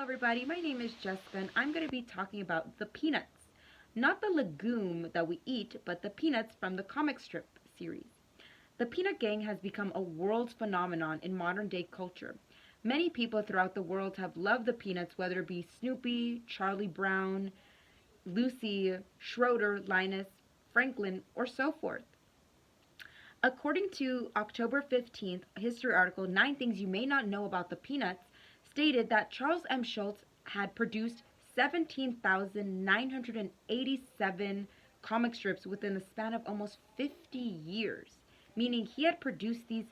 everybody. My name is Jessica, and I'm going to be talking about the Peanuts. Not the legume that we eat, but the Peanuts from the comic strip series. The Peanut Gang has become a world phenomenon in modern day culture. Many people throughout the world have loved the Peanuts, whether it be Snoopy, Charlie Brown, Lucy, Schroeder, Linus, Franklin, or so forth. According to October 15th history article, 9 Things You May Not Know About the Peanuts, stated that Charles M. Schulz had produced 17,987 comic strips within the span of almost 50 years, meaning he had produced these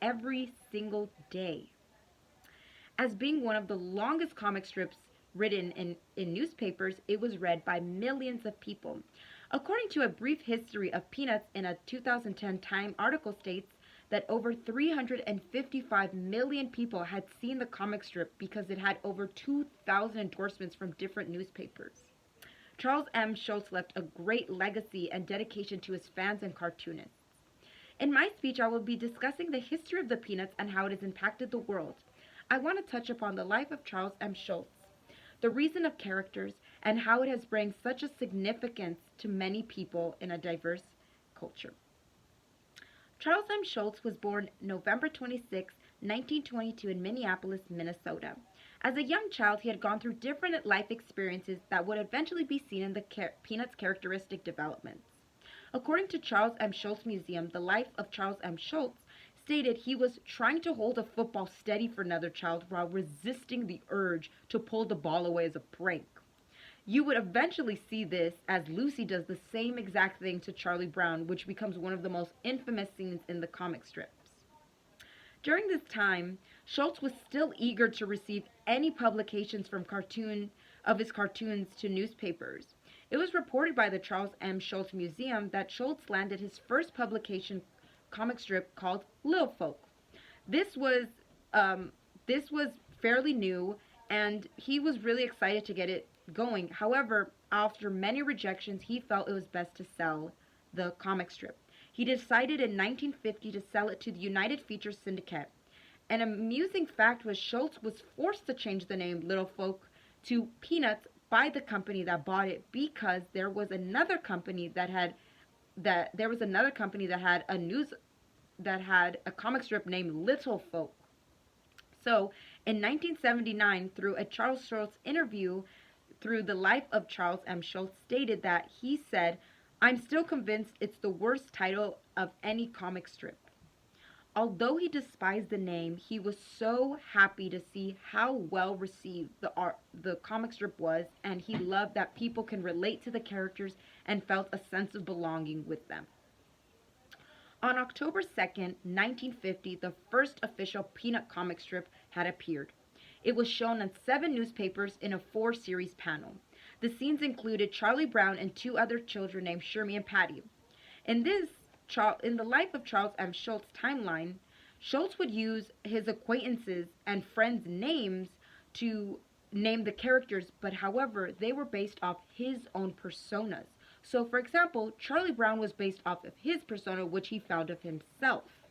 every single day. As being one of the longest comic strips written in newspapers, it was read by millions of people. According to a brief history of Peanuts in a 2010 Time article states that over 355 million people had seen the comic strip because it had over 2,000 endorsements from different newspapers. Charles M. Schulz left a great legacy and dedication to his fans and cartoonists. In my speech, I will be discussing the history of the Peanuts and how it has impacted the world. I want to touch upon the life of Charles M. Schulz, the reason of characters, and how it has brought such a significance to many people in a diverse culture. Charles M. Schulz was born November 26, 1922 in Minneapolis, Minnesota. As a young child, he had gone through different life experiences that would eventually be seen in the Peanuts' characteristic developments. According to Charles M. Schulz Museum, the life of Charles M. Schulz stated he was trying to hold a football steady for another child while resisting the urge to pull the ball away as a prank. You would eventually see this as Lucy does the same exact thing to Charlie Brown, which becomes one of the most infamous scenes in the comic strips. During this time, Schulz was still eager to receive any publications from his cartoons to newspapers. It was reported by the Charles M. Schulz Museum that Schulz landed his first publication comic strip called Little Folk. This was fairly new, and he was really excited to get it going. However, after many rejections, he felt it was best to sell the comic strip. He decided in 1950 to sell it to the United Feature Syndicate. An amusing fact was Schulz was forced to change the name Little Folk to Peanuts by the company that bought it because there was another company that had a comic strip named Little Folk. So, in 1979, through a Charles Schulz interview through the life of Charles M. Schulz, stated that he said, "I'm still convinced it's the worst title of any comic strip." Although he despised the name, he was so happy to see how well received the comic strip was, and he loved that people can relate to the characters and felt a sense of belonging with them. On October 2nd, 1950, the first official Peanut comic strip had appeared. It was shown on 7 newspapers in a 4-series panel. The scenes included Charlie Brown and 2 other children named Shermie and Patty. In the life of Charles M. Schulz timeline, Schulz would use his acquaintances and friends' names to name the characters, but however, they were based off his own personas. So, for example, Charlie Brown was based off of his persona, which he found of himself.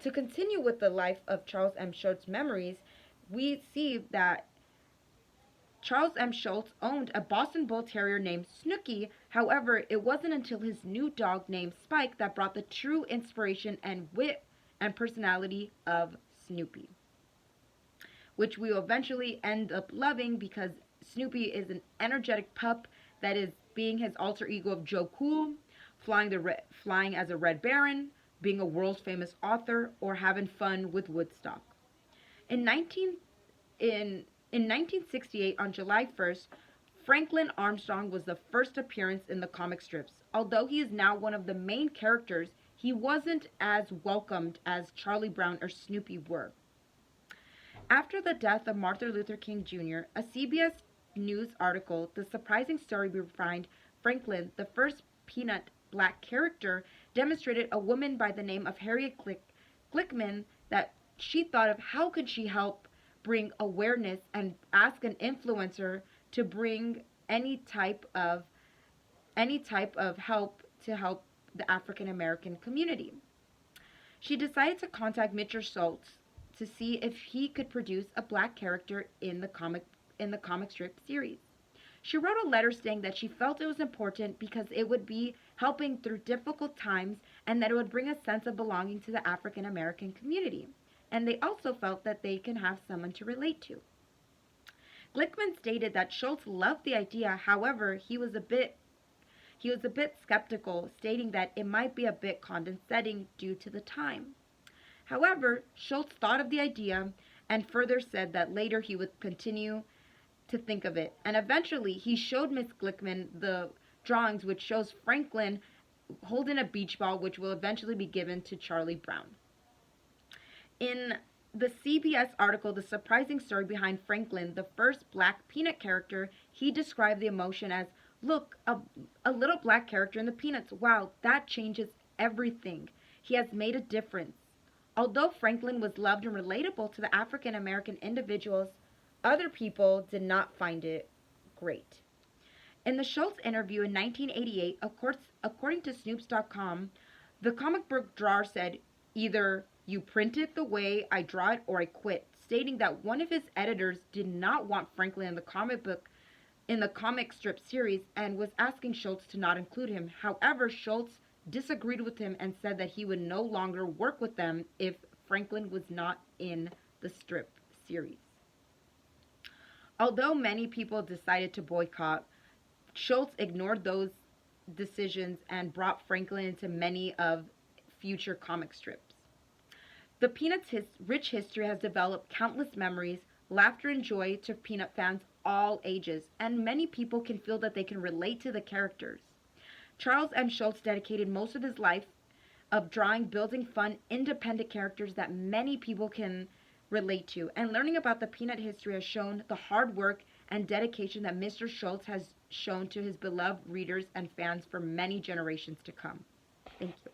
To continue with the life of Charles M. Schulz memories, we see that Charles M. Schulz owned a Boston Bull Terrier named Snooky. However, it wasn't until his new dog named Spike that brought the true inspiration and wit and personality of Snoopy, which we will eventually end up loving because Snoopy is an energetic pup that is being his alter ego of Joe Cool, flying as a Red Baron, being a world famous author, or having fun with Woodstock. In 1968, on July 1st, Franklin Armstrong was the first appearance in the comic strips. Although he is now one of the main characters, he wasn't as welcomed as Charlie Brown or Snoopy were. After the death of Martin Luther King Jr., a CBS News article, The Surprising Story Behind Franklin, the first Peanut black character, demonstrated a woman by the name of Harriet Glickman that she thought of how could she help bring awareness and ask an influencer to bring any type of help to help the African American community. She decided to contact Mr. Schulz to see if he could produce a black character in the comic strip series. She wrote a letter saying that she felt it was important because it would be helping through difficult times and that it would bring a sense of belonging to the African American community. And they also felt that they can have someone to relate to. Glickman stated that Schulz loved the idea, however, he was a bit skeptical, stating that it might be a bit condescending due to the time. However, Schulz thought of the idea and further said that later he would continue to think of it. And eventually he showed Miss Glickman the drawings which shows Franklin holding a beach ball which will eventually be given to Charlie Brown. In the CBS article, The Surprising Story Behind Franklin, the first black Peanut character, he described the emotion as, "Look, a little black character in the Peanuts. Wow, that changes everything. He has made a difference." Although Franklin was loved and relatable to the African American individuals, other people did not find it great. In the Schulz interview in 1988, according to Snopes.com, the comic book drawer said, "Either you print it the way I draw it or I quit," stating that one of his editors did not want Franklin in the comic strip series and was asking Schulz to not include him. However, Schulz disagreed with him and said that he would no longer work with them if Franklin was not in the strip series. Although many people decided to boycott, Schulz ignored those decisions and brought Franklin into many of future comic strips. The Peanuts' rich history has developed countless memories, laughter, and joy to Peanut fans all ages, and many people can feel that they can relate to the characters. Charles M. Schulz dedicated most of his life of drawing, building fun, independent characters that many people can relate to, and learning about the Peanut history has shown the hard work and dedication that Mr. Schulz has shown to his beloved readers and fans for many generations to come. Thank you.